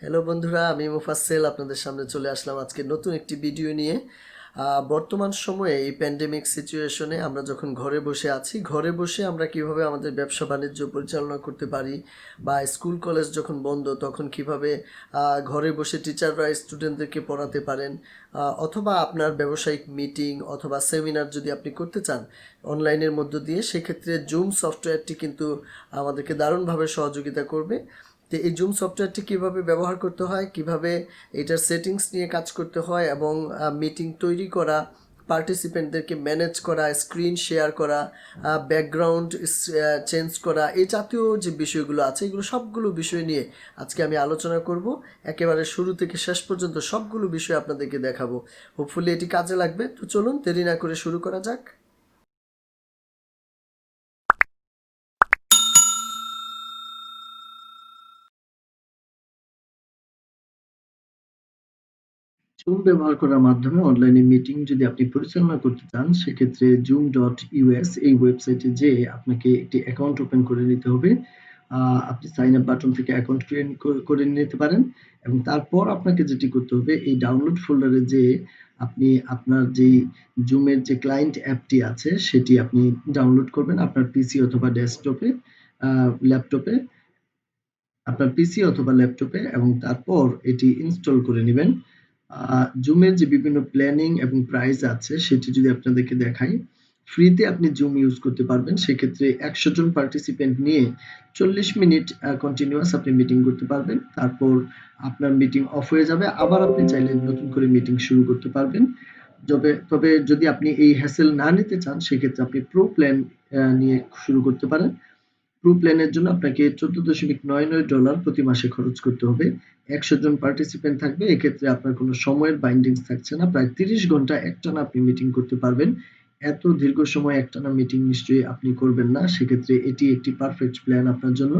Hello বন্ধুরা, আমি মুফাসসেল আপনাদের সামনে চলে আসলাম আজকে নতুন একটি ভিডিও নিয়ে। বর্তমান সময়ে এই প্যান্ডেমিক সিচুয়েশনে আমরা যখন ঘরে বসে আছি, ঘরে বসে আমরা কিভাবে আমাদের ব্যবসা বাণিজ্য পরিচালনা করতে পারি, বা স্কুল কলেজ যখন বন্ধ তখন কিভাবে ঘরে বসে টিচাররা স্টুডেন্টদেরকে পড়াতে পারেন, অথবা আপনার ব্যবসায়িক মিটিং অথবা সেমিনার যদি আপনি করতে চান অনলাইনের মধ্য দিয়ে, সেক্ষেত্রে জুম সফটওয়্যারটি কিন্তু আমাদেরকে দারুণভাবে সহযোগিতা করবে। তো এই জুম সফটওয়্যারটি কীভাবে ব্যবহার করতে হয়, কিভাবে এটার সেটিংস নিয়ে কাজ করতে হয়, এবং মিটিং তৈরি করা, পার্টিসিপেন্টদেরকে ম্যানেজ করা, স্ক্রিন শেয়ার করা, ব্যাকগ্রাউন্ড চেঞ্জ করা, এই জাতীয় যে বিষয়গুলো আছে এগুলো সবগুলো বিষয় নিয়ে আজকে আমি আলোচনা করব। একেবারে শুরু থেকে শেষ পর্যন্ত সবগুলো বিষয় আপনাদেরকে দেখাবো। হোপফুলি এটি কাজে লাগবে। তো চলুন দেরি না করে শুরু করা যাক। জুম ব্যবহার করার মাধ্যমে অনলাইনে মিটিং যদি আপনি পরিচালনা করতে চান, সেক্ষেত্রে zoom.us এই ওয়েবসাইটে যেয়ে আপনাকে একটি অ্যাকাউন্ট ওপেন করে নিতে হবে। আপনি সাইন আপ বাটন থেকে অ্যাকাউন্ট ক্রিয়েট করে নিতে পারেন, এবং তারপর আপনাকে যেটি করতে হবে, এই ডাউনলোড ফোল্ডারে যেয়ে আপনি আপনার যেই জুমের যে ক্লায়েন্ট অ্যাপটি আছে সেটি আপনি ডাউনলোড করবেন আপনার পিসি অথবা ডেস্কটপে, ল্যাপটপে, আপনার পিসি অথবা ল্যাপটপে, এবং তারপর এটি ইনস্টল করে নেবেন। জুমের যে বিভিন্ন প্ল্যানিং এবং প্রাইস আছে সেটি যদি আপনাদেরকে দেখাই, ফ্রিতে আপনি জুম ইউজ করতে পারবেন। সেক্ষেত্রে 100 জন পার্টিসিপেন্ট নিয়ে 40 মিনিট কন্টিনিউয়াস আপনি মিটিং করতে পারবেন। তারপর আপনার মিটিং অফ হয়ে যাবে, আবার আপনি চাইলে নতুন করে মিটিং শুরু করতে পারবেন। তবে যদি আপনি এই হ্যাসেল না নিতে চান, সেক্ষেত্রে আপনি প্রো প্ল্যান নিয়ে শুরু করতে পারেন। প্রো প্ল্যানের জন্য আপনাকে $14.99 প্রতি মাসে খরচ করতে হবে। 100 জন পার্টিসিপেন্ট থাকবে। এক্ষেত্রে আপনার কোনো সময়ের বাইন্ডিংস থাকছে না। প্রায় 30 ঘন্টা একটানা আপনি মিটিং করতে পারবেন। এত দীর্ঘ সময় একটানা মিটিং নিশ্চয়ই আপনি করবেন না। সেক্ষেত্রে এটি একটি পারফেক্ট প্ল্যান আপনার জন্য।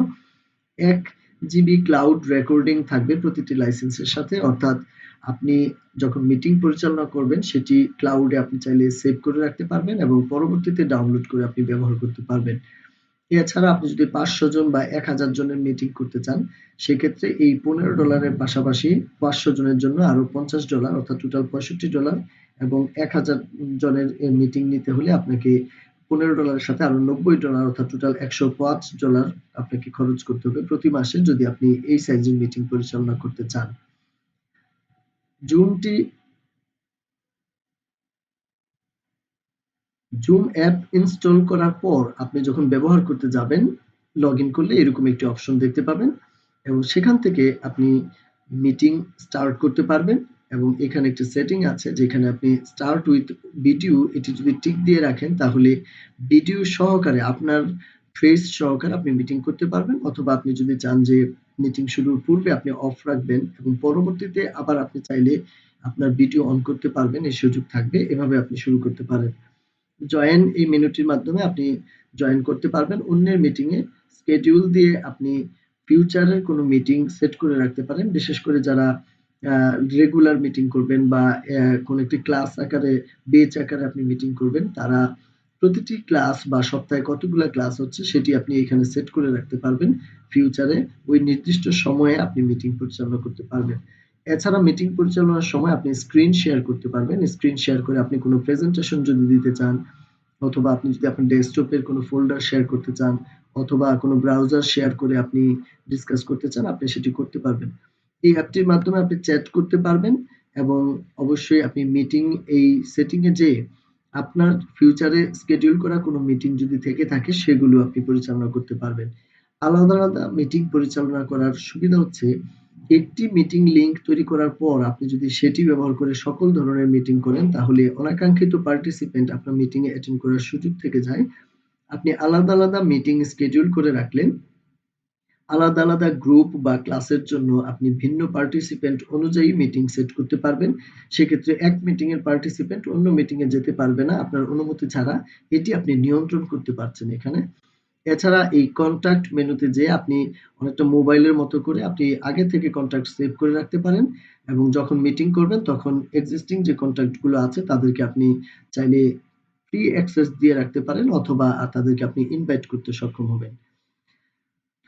1 জিবি ক্লাউড রেকর্ডিং থাকবে প্রতিটি লাইসেন্সের সাথে, অর্থাৎ আপনি যখন মিটিং পরিচালনা করবেন সেটি ক্লাউডে আপনি চাইলে সেভ করে রাখতে পারবেন এবং পরবর্তীতে ডাউনলোড করে আপনি ব্যবহার করতে পারবেন। এছাড়া আপনি যদি 500 জন বা 1000 জনের মিটিং করতে চান, সেক্ষেত্রে এই $15 এর পাশাপাশি 500 জনের জন্য আরো $50, অর্থাৎ টোটাল $65, এবং 1000 জনের মিটিং নিতে হলে আপনাকে $15 এর সাথে আরো $90, অর্থাৎ টোটাল $105 আপনাকে খরচ করতে হবে প্রতি মাসে, যদি আপনি এই সাইজের মিটিং পরিচালনা করতে চান। জুমটি জুম অ্যাপ ইনস্টল করার পর আপনি যখন ব্যবহার করতে যাবেন, লগইন করলে এরকম একটি অপশন দেখতে পাবেন, এবং সেখান থেকে আপনি মিটিং স্টার্ট করতে পারবেন। এবং এখানে একটি সেটিং আছে যেখানে আপনি স্টার্ট উইথ ভিডিও, এটি যদি টিক দিয়ে রাখেন তাহলে ভিডিও সহকারে আপনার ফেস সহকারে আপনি মিটিং করতে পারবেন, অথবা আপনি যদি চান যে মিটিং শুরুর পূর্বে আপনি অফ রাখবেন এবং পরবর্তীতে আবার আপনি চাইলে আপনার ভিডিও অন করতে পারবেন, এই সুযোগ থাকবে। এভাবে আপনি শুরু করতে পারেন। জয়েন এই মেনুটির মাধ্যমে আপনি জয়েন করতে পারবেন অন্যের মিটিং এ। শিডিউল দিয়ে আপনি ফিউচারের কোনো মিটিং সেট করে রাখতে পারেন। বিশেষ করে যারা রেগুলার মিটিং করবেন বা কোনো একটি ক্লাস আকারে, বেচ আকারে আপনি মিটিং করবেন, তারা প্রতিটি ক্লাস বা সপ্তাহে কতগুলা ক্লাস হচ্ছে সেটি আপনি এখানে সেট করে রাখতে পারবেন। ফিউচারে ওই নির্দিষ্ট সময়ে আপনি মিটিং পরিচালনা করতে পারবেন। এছাড়া মিটিং পরিচালনার সময় আপনি স্ক্রিন শেয়ার করতে পারবেন। স্ক্রিন শেয়ার করে আপনি কোনো প্রেজেন্টেশন যদি দিতে চান, অথবা আপনি যদি আপনার ডেস্কটপের কোনো ফোল্ডার শেয়ার করতে চান, অথবা কোনো ব্রাউজার শেয়ার করে আপনি ডিসকাস করতে চান, আপনি সেটি করতে পারবেন। এই অ্যাপটির মাধ্যমে আপনি চ্যাট করতে পারবেন, এবং অবশ্যই আপনি মিটিং এই সেটিং এ যেয়ে আপনার ফিউচারে শিডিউল করা কোনো মিটিং যদি থেকে থাকে সেগুলো আপনি পরিচালনা করতে পারবেন। আলাদা, আলাদা মিটিং পরিচালনা করার সুবিধা হচ্ছে, একটি মিটিং লিংক তৈরি করার পর আপনি যদি সেটি ব্যবহার করে সকল ধরনের মিটিং করেন, তাহলে অনাকাঙ্ক্ষিত পার্টিসিপেন্ট আপনার মিটিং এ অ্যাটেন্ড করার সুযোগ থেকে যায়। আপনি আলাদা, আলাদা মিটিং শিডিউল করে রাখলেন। আলাদা, আলাদা গ্রুপ বা ক্লাসের জন্য আপনি ভিন্ন পার্টিসিপেন্ট অনুযায়ী মিটিং সেট করতে পারবেন। সেক্ষেত্রে এক মিটিং এর পার্টিসিপেন্ট অন্য মিটিং এ যেতে পারবে না আপনার অনুমতি ছাড়া। এটি আপনি নিয়ন্ত্রণ করতে পারছেন এখানে। এছাড়া এই কন্টাক্ট মেনুতে যেয়ে আপনি অনেকটা মোবাইলের মতো করে আপনি আগে থেকে কন্টাক্ট সেভ করে রাখতে পারেন, এবং যখন মিটিং করবেন তখন এক্সিস্টিং যে কন্টাক্ট গুলো আছে তাদেরকে আপনি চাইলে ফ্রি অ্যাক্সেস দিয়ে রাখতে পারেন, অথবা তাদেরকে আপনি ইনভাইট করতে সক্ষম হবেন।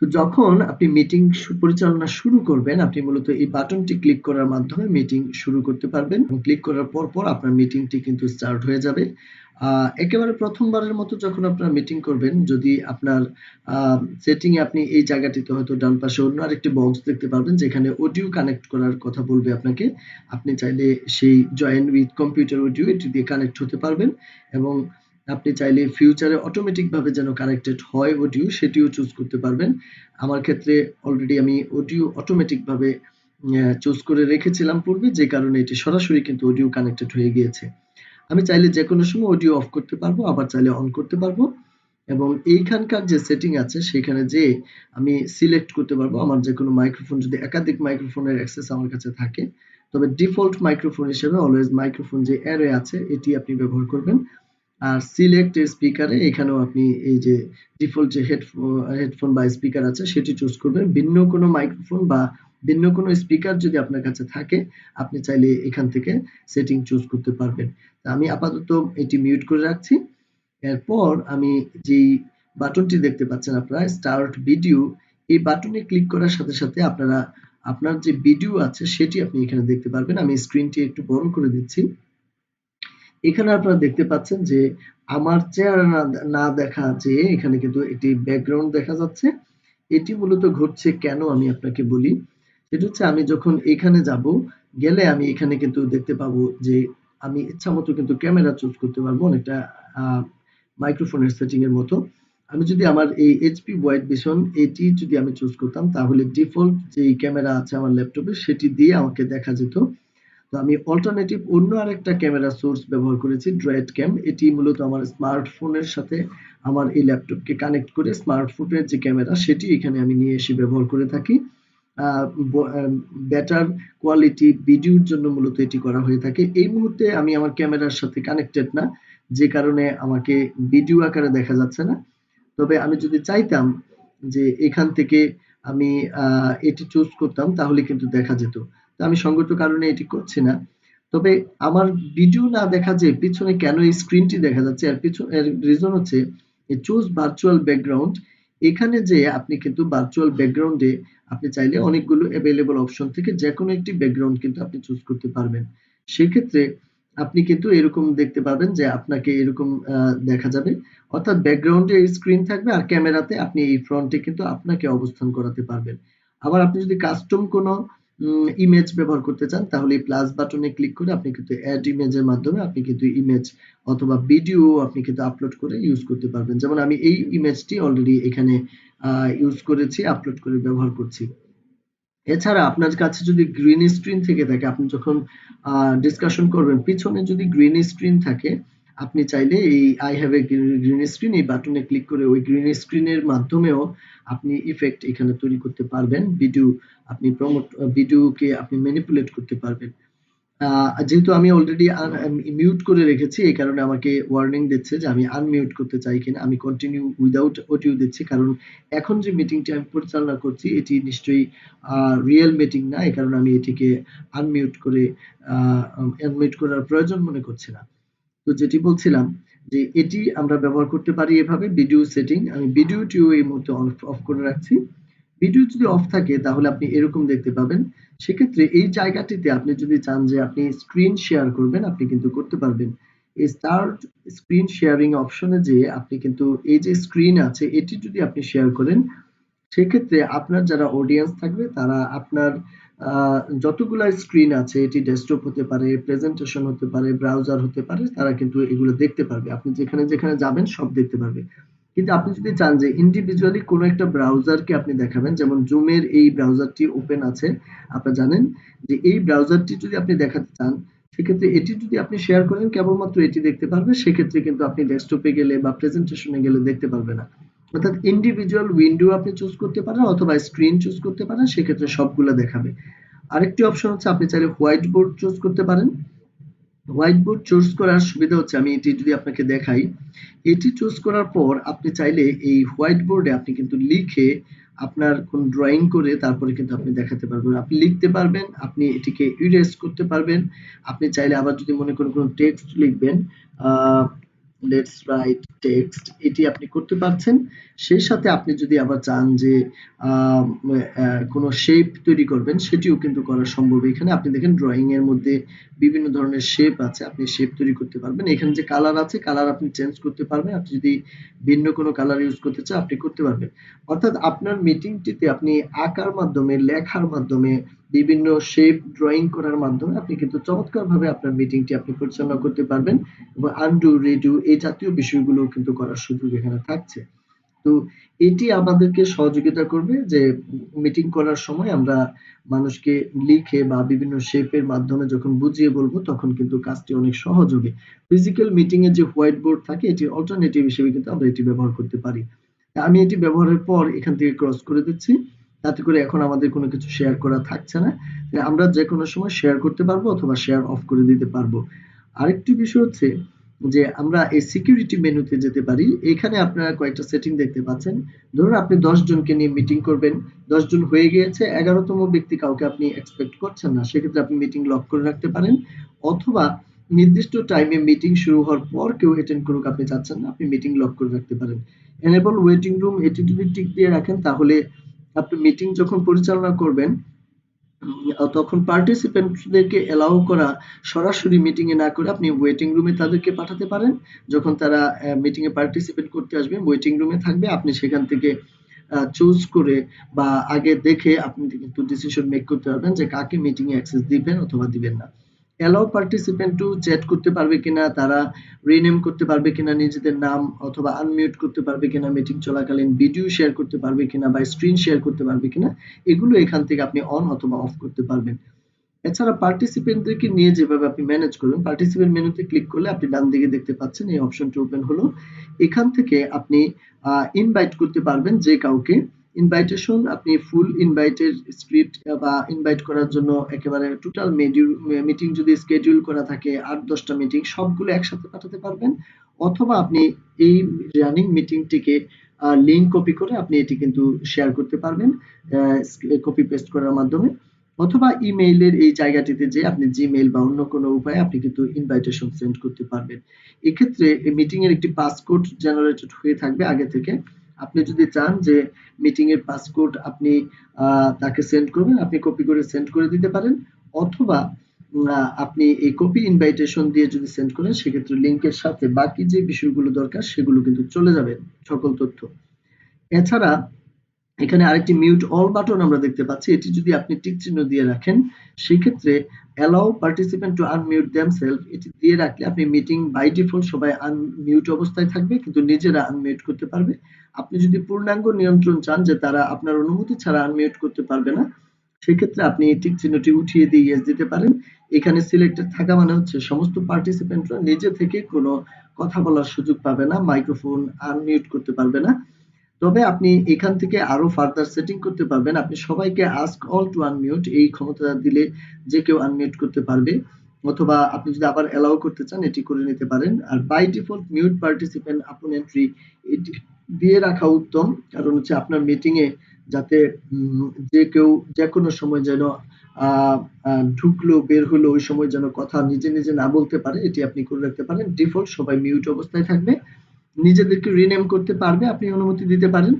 তো যখন আপনি মিটিং পরিচালনা শুরু করবেন, আপনি মূলত এই বাটনটি ক্লিক করার মাধ্যমে মিটিং শুরু করতে পারবেন। ক্লিক করার পর আপনার মিটিংটি কিন্তু স্টার্ট হয়ে যাবে। একেবারে প্রথমবারের মতো যখন আপনারা মিটিং করবেন, যদি আপনার সেটিং এ আপনি এই জায়গাটিতে হয়তো ডান পাশে অন্য আরেকটি বক্স দেখতে পারবেন যেখানে অডিও কানেক্ট করার কথা বলবে আপনাকে। আপনি চাইলে সেই জয়েন উইথ কম্পিউটার অডিও এটি দিয়ে কানেক্ট হতে পারবেন এবং আপনি চাইলে ফিউচারে অটোমেটিক ভাবে যেন কানেক্টেড হয় অডিও সেটিও চুজ করতে পারবেন। আমার ক্ষেত্রে অলরেডি আমি অডিও অটোমেটিক ভাবে চুজ করে রেখেছিলাম পূর্বে, যে কারণে এটি সরাসরি কিন্তু অডিও কানেক্টেড হয়ে গিয়েছে। আমি চাইলে যেকোনো সময় অডিও অফ করতে পারবো, আবার চাইলে অন করতে পারবো এবং এইখানকার যে সেটিং আছে সেখানে যেয়ে আমি সিলেক্ট করতে পারবো আমার যেকোনো মাইক্রোফোন, যদি একাধিক মাইক্রোফোনের অ্যাক্সেস আমার কাছে থাকে। তবে ডিফল্ট মাইক্রোফোন হিসেবে অলওয়েজ মাইক্রোফোন যে অ্যারে আছে এটি আপনি ব্যবহার করবেন। আর সিলেক্ট স্পিকারে এখানেও আপনি এই যে ডিফল্ট যে হেডফোন বা স্পিকার আছে সেটি চুজ করবেন। ভিন্ন কোনো মাইক্রোফোন বা ভিন্ন কোনো স্পিকার যদি আপনার কাছে থাকে আপনি চাইলে এখান থেকে সেটিং চুজ করতে পারবেন। আমি আপাতত এটি মিউট করে রাখছি। এরপর আমি যেই বাটনটি দেখতে পাচ্ছেন আপনারা স্টার্ট ভিডিও, এই বাটনে ক্লিক করার সাথে সাথে আপনারা আপনার যে ভিডিও আছে সেটি আপনি এখানে দেখতে পারবেন। আমি স্ক্রিনটি একটু বড় করে দিচ্ছি। এখানে আপনারা দেখতে পাচ্ছেন যে আমার চেহারা না দেখা যে এখানে কিন্তু একটি ব্যাকগ্রাউন্ড দেখা যাচ্ছে। এটি মূলত ঘটছে কেন আমি আপনাকে বলি। সেটা হচ্ছে আমি যখন এখানে যাব, গেলে আমি এখানে কিন্তু দেখতে পাবো যে আমি ইচ্ছামতো কিন্তু ক্যামেরা চুজ করতে পারবো অনেকটা মাইক্রোফোনের সেটিং এর মতো। আমি যদি আমার এই এইচপি হোয়াইট ভিশন এটি যদি আমি চুজ করতাম তাহলে ডিফল্ট যেই ক্যামেরা আছে আমার ল্যাপটপে সেটি দিয়ে আমাকে দেখা যেত। তো আমি অল্টারনেটিভ অন্য আরেকটা ক্যামেরা সোর্স ব্যবহার করেছি, ড্রয়েড ক্যাম। এটি মূলত আমার স্মার্টফোনের সাথে আমার এই ল্যাপটপকে কানেক্ট করে স্মার্টফোনের যে ক্যামেরা সেটি এখানে আমি নিয়ে এসে ব্যবহার করে থাকি। বেটার কোয়ালিটি ভিডিওর জন্য মূলত এটি করা হয়ে থাকে। এই মুহূর্তে আমি আমার ক্যামেরার সাথে কানেক্টেড না, যে কারণে আমাকে ভিডিও আকারে দেখা যাচ্ছে না। তবে আমি যদি চাইতাম যে এখান থেকে আমি এটি চুজ করতাম তাহলে কিন্তু দেখা যেত। তো আমি সঙ্গত কারণে এটি করছি না। তবে আমার ভিডিও না দেখা যে পিছনে কেন এই স্ক্রিনটি দেখা যাচ্ছে এর রিজন হচ্ছে চুজ ভার্চুয়াল ব্যাকগ্রাউন্ড। এখানে যে আপনি কিন্তু ভার্চুয়াল ব্যাকগ্রাউন্ডে আপনি চাইলে অনেকগুলো এভেইলেবল অপশন থেকে যেকোনো একটি ব্যাকগ্রাউন্ড কিন্তু আপনি চুজ করতে পারবেন। সেক্ষেত্রে আপনি কিন্তু এরকম দেখতে পাবেন যে আপনাকে এরকম দেখা যাবে। অর্থাৎ ব্যাকগ্রাউন্ডে স্ক্রিন থাকবে আর ক্যামেরাতে আপনি এই ফ্রন্টে কিন্তু আপনাকে অবস্থান করাতে পারবেন। আবার আপনি যদি কাস্টম কোনো ইমেজ ব্যবহার করতে চান তাহলে এই প্লাস বাটনে ক্লিক করে আপনি কিন্তু অ্যাড ইমেজের মাধ্যমে আপনি কিন্তু ইমেজ অথবা ভিডিও আপনি কিন্তু আপলোড করে ইউজ করতে পারবেন। যেমন আমি এই ইমেজটি অলরেডি এখানে ইউজ করেছি, আপলোড করে ব্যবহার করছি। এছাড়া আপনার কাছে যদি গ্রিন স্ক্রিন থেকে থাকে, আপনি যখন ডিসকাশন করবেন পিছনে যদি গ্রিন স্ক্রিন থাকে, আপনি চাইলে এই I have a green screen এই বাটনে ক্লিক করে ওই গ্রিন স্ক্রিনের মাধ্যমেও আপনি ইফেক্ট এখানে তৈরি করতে পারবেন। ভিডিওকে আপনি ম্যানিপুলেট করতে পারবেন। যেহেতু আমি অলরেডি মিউট করে রেখেছি এই কারণে আমাকে ওয়ার্নিং দিচ্ছে যে আমি আনমিউট করতে চাই কিনা। আমি কন্টিনিউ উইদাউট অডিও দিচ্ছি কারণ এখন যে মিটিংটি আমি পরিচালনা করছি এটি নিশ্চয়ই রিয়েল মিটিং না, এই কারণে আমি এটিকে আনমিউট করে আনমিউট করার প্রয়োজন মনে করছি না। তো যেটি বলছিলাম যে এটি আমরা ব্যবহার করতে পারি এভাবে ভিডিও সেটিং। আমি ভিডিওটিও এই মুহূর্তে অফ করে রাখছি। ভিডিও যদি অফ থাকে তাহলে আপনি এরকম দেখতে পাবেন। সেক্ষেত্রে এই জায়গাটিতে আপনি যদি চান যে আপনি স্ক্রিন শেয়ার করবেন আপনি কিন্তু করতে পারবেন। এই স্টার্ট স্ক্রিন শেয়ারিং অপশনে যেয়ে আপনি কিন্তু এই যে স্ক্রিন আছে এটি যদি আপনি শেয়ার করেন সেক্ষেত্রে আপনার যারা অডিয়েন্স থাকবে তারা আপনার যতগুলা স্ক্রিন আছে এটি ডেস্কটপ হতে পারে, প্রেজেন্টেশন হতে পারে, ব্রাউজার হতে পারে, তারা কিন্তু এগুলো দেখতে পারবে। আপনি যেখানে যাবেন সব দেখতে পারবে। কিন্তু আপনি যদি চান যে ইন্ডিভিজুয়ালি কোনো একটা ব্রাউজারকে আপনি দেখাবেন, যেমন জুমের এই ব্রাউজারটি ওপেন আছে, আপনারা জানেন যে এই ব্রাউজারটি যদি আপনি দেখাতে চান সেক্ষেত্রে এটি যদি আপনি শেয়ার করেন কেবলমাত্র এটি দেখতে পারবে, সেক্ষেত্রে কিন্তু আপনি ডেস্কটপে গেলে বা প্রেজেন্টেশনে গেলে দেখতে পারবে না। অর্থাৎ ইন্ডিভিজুয়াল উইন্ডো আপনি চুজ করতে পারেন অথবা স্ক্রিন চুজ করতে পারেন, সেক্ষেত্রে সবগুলা দেখাবে। আরেকটি অপশন হচ্ছে আপনি চাইলে হোয়াইট বোর্ড চুজ করতে পারেন। হোয়াইট বোর্ড চুজ করার সুবিধা হচ্ছে আমি এটি যদি আপনাকে দেখাই, এটি চুজ করার পর আপনি চাইলে এই হোয়াইট বোর্ডে আপনি কিন্তু লিখে আপনার কোন ড্রয়িং করে তারপরে কিন্তু আপনি দেখাতে পারবেন। আপনি লিখতে পারবেন, আপনি এটিকে ইরেজ করতে পারবেন। আপনি চাইলে আবার যদি মনে করেন কোনো টেক্সট লিখবেন, লেটস রাইট টেক্সট এটি আপনি করতে পারছেন। সেই সাথে আপনি যদি আবার চান যে কোনো শেপ তৈরি করবেন সেটিও কিন্তু করা সম্ভব। এখানে আপনি দেখেন ড্রয়িং এর মধ্যে বিভিন্ন ধরনের শেপ আছে, আপনি শেপ তৈরি করতে পারবেন। এখানে যে কালার আছে কালার আপনি চেঞ্জ করতে পারবেন। আপনি যদি ভিন্ন কোনো কালার ইউজ করতে চান আপনি করতে পারবেন। অর্থাৎ আপনার মিটিংটিতে আপনি আঁকার মাধ্যমে, লেখার মাধ্যমে, বিভিন্ন শেপ ড্রয়িং করার মাধ্যমে আপনি কিন্তু চমৎকারভাবে আপনার মিটিংটি আপনি পরিচালনা করতে পারবেন এবং আনডু, রিডু এই জাতীয় বিষয়গুলো কিন্তু করার সুযোগ এখানে থাকছে। তো এটি আমাদেরকে সহযোগিতা করবে যে মিটিং করার সময় আমরা মানুষকে লিখে বা বিভিন্ন শেপের মাধ্যমে যখন বুঝিয়ে বলবো তখন কিন্তু কাজটি অনেক সহজ হবে। ফিজিক্যাল মিটিং এ যে হোয়াইট বোর্ড থাকে এটির অল্টারনেটিভ হিসেবে কিন্তু আমরা এটি ব্যবহার করতে পারি। আমি এটি ব্যবহারের পর এখান থেকে ক্রস করে দিচ্ছি। তাতে করে এখন আমাদের কোনো কিছু শেয়ার করা থাকছে না। আমরা যেকোনো সময় শেয়ার করতে পারবো অথবা শেয়ার অফ করে দিতে পারবো। আরেকটি বিষয় হচ্ছে যে আমরা এই সিকিউরিটি মেনুতে যেতে পারি। এখানে আপনারা কয়েকটা সেটিং দেখতে পাচ্ছেন। ধরুন আপনি ১০ জনকে নিয়ে মিটিং করবেন। ১০ জন হয়ে গিয়েছে, ১১ তম ব্যক্তি কাউকে আপনি এক্সপেক্ট করছেন না। সেক্ষেত্রে আপনি মিটিং লক করে রাখতে পারেন। অথবা নির্দিষ্ট টাইমে মিটিং শুরু হওয়ার পর কেউ অ্যাটেন্ড করুক আপনি চাচ্ছেন না, আপনি মিটিং লক করে রাখতে পারেন। এনেবল ওয়েটিং রুম এটি যদি টিক দিয়ে রাখেন তাহলে আপনি মিটিং যখন পরিচালনা করবেন তখন পার্টিসিপেন্টদেরকে এলাও করা সরাসরি মিটিং এ না করে আপনি ওয়েটিং রুমে তাদেরকে পাঠাতে পারেন। যখন তারা মিটিং এ পার্টিসিপেট করতে আসবে ওয়েটিং রুমে থাকবে, আপনি সেখান থেকে চুজ করে বা আগে দেখে আপনি কিন্তু ডিসিশন মেক করতে পারবেন যে কাকে মিটিং এ অ্যাক্সেস দিবেন অথবা দিবেন না। অ্যালাউ পার্টিসিপেন্ট টু চ্যাট করতে পারবে কিনা, তারা রিনেম করতে পারবে কিনা নিজেদের নাম, অথবা আনমিউট করতে পারবে কিনা মিটিং চলাকালীন, ভিডিও শেয়ার করতে পারবে কিনা বা স্ক্রিন শেয়ার করতে পারবে কিনা, এগুলো এখান থেকে আপনি অন অথবা অফ করতে পারবেন। এছাড়া পার্টিসিপেন্টদেরকে নিয়ে যেভাবে আপনি ম্যানেজ করবেন, পার্টিসিপেন্ট মেনুতে ক্লিক করলে আপনি ডান দিকে দেখতে পাচ্ছেন এই অপশনটি ওপেন হলো। এখান থেকে আপনি ইনভাইট করতে পারবেন যে কাউকে। ইনভাইটেশন আপনি ফুল ইনভাইটের স্ক্রিপ্ট বা ইনভাইট করার জন্য একেবারে টোটাল মিটিং যদি স্কেডিউল করা থাকে ৮-১০টা মিটিং সবগুলো একসাথে পাঠাতে পারবেন। অথবা আপনি এই রানিং মিটিংটিকে লিংক কপি করে আপনি এটি কিন্তু শেয়ার করতে পারবেন কপি পেস্ট করার মাধ্যমে। অথবা ইমেইলের এই জায়গাটিতে যে আপনি জিমেইল বা অন্য কোনো উপায়ে আপনি কিন্তু ইনভাইটেশন সেন্ড করতে পারবেন। এক্ষেত্রে এই মিটিং এর একটি পাসকোড জেনারেটেড হয়ে থাকবে আগে থেকে। আপনি যদি চান যে মিটিং এর পাসকোড আপনি তাকে সেন্ড করবেন, আপনি কপি করে সেন্ড করে দিতে পারেন। অথবা আপনি এই কপি ইনভাইটেশন দিয়ে যদি সেন্ড করেন সেক্ষেত্রে লিংকের সাথে বাকি যে বিষয়গুলো দরকার সেগুলো কিন্তু চলে যাবে সকল তথ্য। এছাড়া এখানে আরেকটি মিউট অল বাটন আমরা দেখতে পাচ্ছি। এটি যদি আপনি টিক চিহ্ন দিয়ে রাখেন সেক্ষেত্রে allow participant to unmute themselves এটি দিয়ে রাখলে আপনি মিটিং বাই ডিফল্ট সবাই আনমিউট অবস্থায় থাকবে কিন্তু নিজেরা আনমিউট করতে পারবে। আপনি যদি পূর্ণাঙ্গ নিয়ন্ত্রণ চান যে তারা আপনার অনুমতি ছাড়া আনমিউট করতে পারবে না সেক্ষেত্রে আপনি এই টিক চিহ্নটি উঠিয়ে দিয়ে ইয়েস দিতে পারেন। এখানে সিলেক্টেড থাকা মানে হচ্ছে সমস্ত পার্টিসিপেন্টরা নিজে থেকে কোনো কথা বলার সুযোগ পাবে না, মাইক্রোফোন আনমিউট করতে পারবে না। তবে আপনি এখান থেকে আরো ফার্দার সেটিং করতে পারবেন। আপনি সবাইকে আস্ক অল টু আনমিউট এই ক্ষমতা দিলে যে কেউ আনমিউট করতে পারবে। অথবা আপনি যদি আবার অ্যালাউ করতে চান এটি করে নিতে পারেন। আর বাই ডিফল্ট মিউট পার্টিসিপেন্ট আপন এন্ট্রি এটি দিয়ে রাখা উত্তম। কারণ হচ্ছে আপনার মিটিং এ যাতে যে কেউ যেকোনো সময় যেন ঢুকলো বের হলো ওই সময় যেন কথা নিজে নিজে না বলতে পারে এটি আপনি করে রাখতে পারেন। ডিফল্ট সবাই মিউট অবস্থায় থাকবে। নিজেদেরকে রিনেম করতে পারবে আপনি অনুমতি দিতে পারেন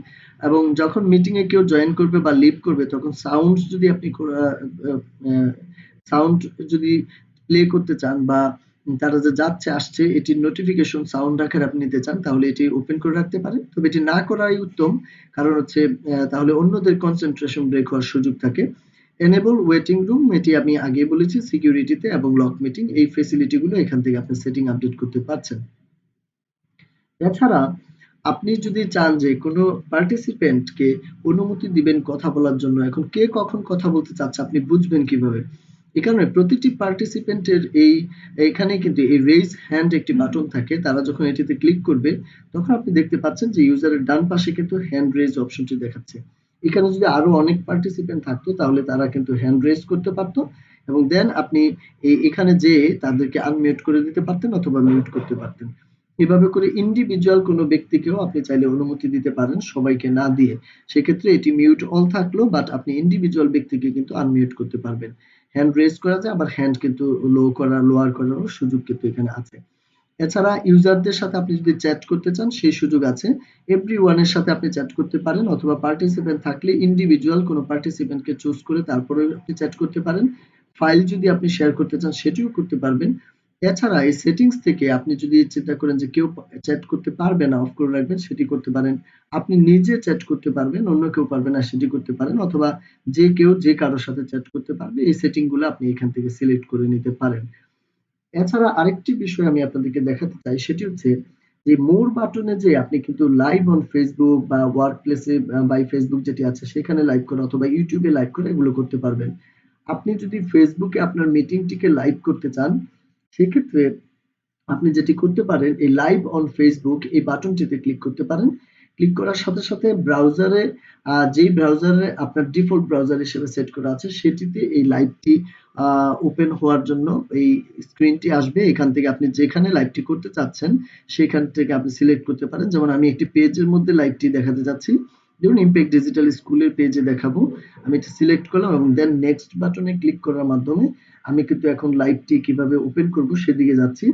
এবং যখন মিটিং এ কেউ জয়েন করবে বা লিভ করবে তখন সাউন্ড যদি আপনি সাউন্ড যদি প্লে করতে চান বা তারা যে যাচ্ছে আসছে এটির নোটিফিকেশন সাউন্ড আকারে আপনি নিতে চান তাহলে এটি ওপেন করে রাখতে পারেন। তবে এটি না করাই উত্তম কারণ হচ্ছে তাহলে অন্যদের কনসেন্ট্রেশন ব্রেক হওয়ার সুযোগ থাকে। এনেবল ওয়েটিং রুম এটি আমি আগেই বলেছি সিকিউরিটিতে এবং লক মিটিং এই ফেসিলিটি গুলো এখান থেকে আপনি সেটিং আপডেট করতে পারছেন। এছাড়া আপনি যদি চান যে কোনো পার্টিসিপেন্টকে অনুমতি দিবেন কথা বলার জন্য, এখন কে কখন কথা বলতে চাচ্ছে আপনি বুঝবেন কিভাবে? এ কারণে প্রতিটি পার্টিসিপেন্টের এখানে কিন্তু এই রেইজ হ্যান্ড একটি বাটন থাকে। তারা যখন এটিতে ক্লিক করবে তখন আপনি দেখতে পাচ্ছেন যে ইউজারের ডান পাশে কিন্তু হ্যান্ড রেইজ অপশনটি দেখাচ্ছে। এখানে যদি আরো অনেক পার্টিসিপেন্ট থাকতো তাহলে তারা কিন্তু হ্যান্ড রেইজ করতে পারতো এবং দেন আপনি এখানে যেয়ে তাদেরকে আনমিউট করে দিতে পারতেন অথবা মিউট করতে পারতেন। এভাবে করে ইন্ডিভিজুয়াল কোনো ব্যক্তিকেও আপনি চাইলে অনুমতি দিতে পারেন সবাইকে না দিয়ে। সেক্ষেত্রে এটি মিউট অল থাকলো বাট আপনি ইন্ডিভিজুয়াল ব্যক্তিকে কিন্তু আনমিউট করতে পারবেন। হ্যান্ড রেজ করা যায় আবার হ্যান্ড কিন্তু লোয়ার করারও সুযোগ কিন্তু এখানে আছে। এছাড়া ইউজারদের সাথে আপনি যদি চ্যাট করতে চান সেই সুযোগ আছে। এভরিওয়ান এর সাথে আপনি চ্যাট করতে পারেন, অথবা পার্টিসিপেন্ট থাকলে ইন্ডিভিজুয়াল কোনো পার্টিসিপেন্টকে চুজ করে তারপরে আপনি চ্যাট করতে পারেন। ফাইল যদি আপনি শেয়ার করতে চান সেটিও করতে পারবেন। এছাড়া এই সেটিংস থেকে আপনি যদি চিন্তা করেন যে কেউ চ্যাট করতে পারবে না, অফ করে রাখবেন, সেটি করতে পারেন। আপনি নিজে চ্যাট করতে পারবেন, অন্য কেউ পারবে না সেটি করতে পারেন, অথবা যে কেউ যে কারোর সাথে চ্যাট করতে পারবে এই সেটিং গুলো আপনি এখান থেকে সিলেক্ট করে নিতে পারেন। এছাড়া আরেকটি বিষয় আমি আপনাদেরকে দেখাতে চাই, সেটি হচ্ছে যে মোর বাটনে যে আপনি কিন্তু লাইভ অন ফেসবুক বা ওয়ার্ক প্লেসে বাই ফেসবুক যেটি আছে সেখানে লাইভ করা, অথবা ইউটিউবে লাইভ করা, এগুলো করতে পারবেন। আপনি যদি ফেসবুকে আপনার মিটিংটিকে লাইভ করতে চান সেক্ষেত্রে আপনি যেটি করতে পারেন, এই লাইভ অন ফেসবুক এই বাটনটিতে ক্লিক করতে পারেন। ক্লিক করার সাথে সাথে ব্রাউজারে যেই ব্রাউজারে আপনার ডিফল্ট ব্রাউজার হিসেবে সেট করা আছে সেটিতে এই লাইভটি ওপেন হওয়ার জন্য এই স্ক্রিনটি আসবে। এখান থেকে আপনি যেখানে লাইভটি করতে চাচ্ছেন সেখান থেকে আপনি সিলেক্ট করতে পারেন। যেমন আমি একটি পেজের মধ্যে লাইভটি দেখাতে চাচ্ছি, যেমন ইমপ্যাক্ট ডিজিটাল স্কুলের পেজে দেখাবো। আমি এটা সিলেক্ট করলাম এবং দেন নেক্সট বাটনে ক্লিক করার মাধ্যমে আমি কিন্তু এখন লাইভটি কিভাবে ওপেন করব সেদিকে যাচ্ছি।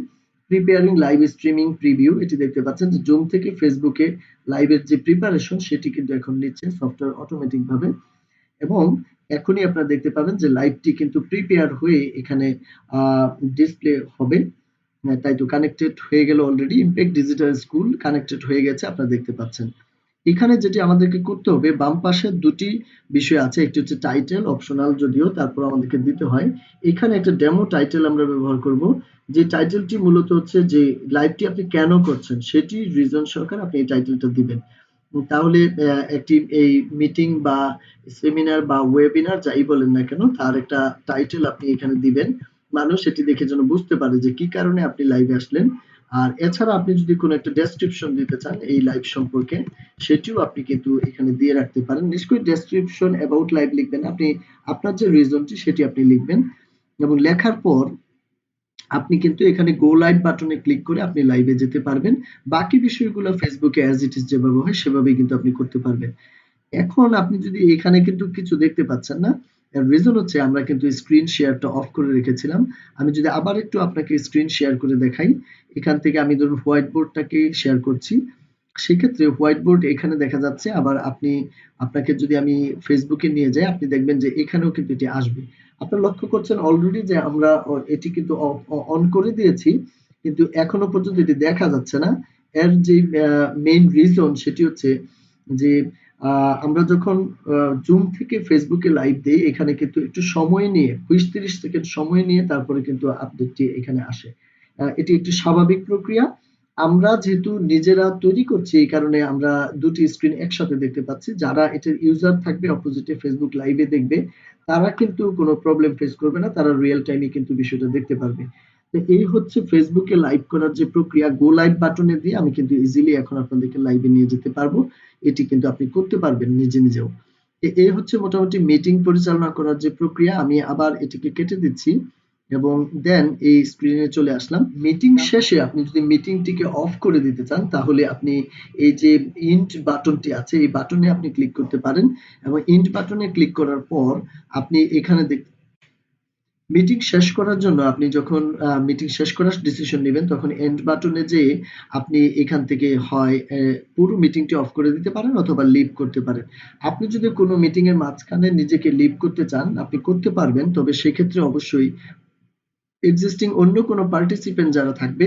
প্রিপেয়ারিং লাইভ স্ট্রিমিং প্রিভিউ, এটি দেখতে পাচ্ছেন যে জুম থেকে ফেসবুকে লাইভের যে প্রিপারেশন সেটি কিন্তু এখন নিচ্ছে সফটওয়্যার অটোমেটিক ভাবে, এবং এখনই আপনারা দেখতে পাবেন যে লাইভটি কিন্তু প্রিপেয়ার হয়ে এখানে ডিসপ্লে হবে। তাই তো কানেক্টেড হয়ে গেল, already impact digital school connected হয়ে গেছে, আপনারা দেখতে পাচ্ছেন। এখানে যেটি আমাদেরকে করতে হবে, বাম পাশে দুটি বিষয় আছে, একটি হচ্ছে টাইটেল, অপশনাল যদিও, তারপর আমাদেরকে দিতে হয়। এখানে একটা ডেমো টাইটেল আমরা ব্যবহার করব, যে টাইটেলটি মূলত হচ্ছে যে লাইভটি আপনি কেন করছেন সেটি রিজন সহকারে আপনি এই টাইটেলটা দিবেন। তাহলে একটি এই মিটিং বা সেমিনার বা ওয়েবিনার যাই বলেন না কেন তার একটা টাইটেল আপনি এখানে দিবেন, মানুষ এটি দেখে যেন বুঝতে পারে যে কি কারণে আপনি লাইভে আসলেন। আর এছাড়া আপনি যদি কোনো একটা ডেসক্রিপশন দিতে চান এই লাইভ সম্পর্কে সেটিও আপনি কিন্তু এখানে দিয়ে রাখতে পারেন। নিশ্চয়ই ডেসক্রিপশন অ্যাবাউট লাইভ লিখবেন, আপনি আপনার যে রিজনটি সেটি আপনি লিখবেন, এবং লেখার পর আপনি কিন্তু এখানে গো লাইভ বাটনে ক্লিক করে আপনি লাইভে যেতে পারবেন। বাকি বিষয়গুলো ফেসবুকে অ্যাজ ইট ইজ যেভাবে হয় সেভাবেই কিন্তু আপনি করতে পারবেন। এখন আপনি যদি এখানে কিন্তু কিছু দেখতে পাচ্ছেন না, এর রিজন হচ্ছে আমরা কিন্তু স্ক্রিন শেয়ারটা অফ করে রেখেছিলাম। আমি যদি আবার একটু আপনাকে স্ক্রিন শেয়ার করে দেখাই, এখান থেকে আমি ধরুন হোয়াইট বোর্ডটাকে শেয়ার করছি, সেক্ষেত্রে হোয়াইট বোর্ড এখানে দেখা যাচ্ছে। আবার আপনাকে যদি আমি ফেসবুকে নিয়ে যাই আপনি দেখবেন যে এখানেও কিন্তু এটি আসবে। আপনারা লক্ষ্য করছেন অলরেডি যে আমরা এটি কিন্তু অন করে দিয়েছি, কিন্তু এখনো পর্যন্ত এটি দেখা যাচ্ছে না। এর যে মেইন রিজন সেটি হচ্ছে যে আমরা যখন জুম থেকে ফেসবুকে লাইভ দেই এখানে কিন্তু একটু সময় নিয়ে 20-30 সেকেন্ড সময় নিয়ে তারপরে কিন্তু আপডেটটি এখানে আসে। এটি একটি স্বাভাবিক প্রক্রিয়া। আমরা যেহেতু নিজেরা তৈরি করছি এই কারণে আমরা দুটি স্ক্রিন একসাথে দেখতে পাচ্ছি। যারা এটার ইউজার থাকবে অপোজিটে ফেসবুক লাইভে দেখবে তারা কিন্তু কোনো প্রবলেম ফেস করবে না, তারা রিয়েল টাইমে কিন্তু বিষয়টা দেখতে পারবে। তো এই হচ্ছে ফেসবুকে লাইভ করার যে প্রক্রিয়া, গো লাইভ বাটনে দিয়ে আমি কিন্তু ইজিলি এখন আপনাদেরকে লাইভে নিয়ে যেতে পারবো। এটি কিন্তু আপনি করতে পারবেন নিজে নিজেও। এই হচ্ছে মোটামুটি মিটিং পরিচালনা করার যে প্রক্রিয়া। আমি আবার এটিকে কেটে দিচ্ছি এবং দেন এই স্ক্রিনে চলে আসলাম। মিটিং শেষে আপনি যদি মিটিংটিকে অফ করে দিতে চান তাহলে আপনি এই যে ইন্ট বাটনটি আছে এই বাটনে আপনি ক্লিক করতে পারেন, এবং ইন্ট বাটনে ক্লিক করার পর আপনি এখানে মিটিং শেষ করার জন্য আপনি যখন মিটিং শেষ করার ডিসিশন নেবেন তখন এন্ড বাটনে যেয়ে আপনি এখান থেকে হয় পুরো মিটিংটি অফ করে দিতে পারেন অথবা লিভ করতে পারেন। আপনি যদি কোনো মিটিং এর মাঝখানে নিজেকে লিভ করতে চান আপনি করতে পারবেন, তবে সেক্ষেত্রে অবশ্যই এক্সিস্টিং অন্য কোনো পার্টিসিপেন্ট যারা থাকবে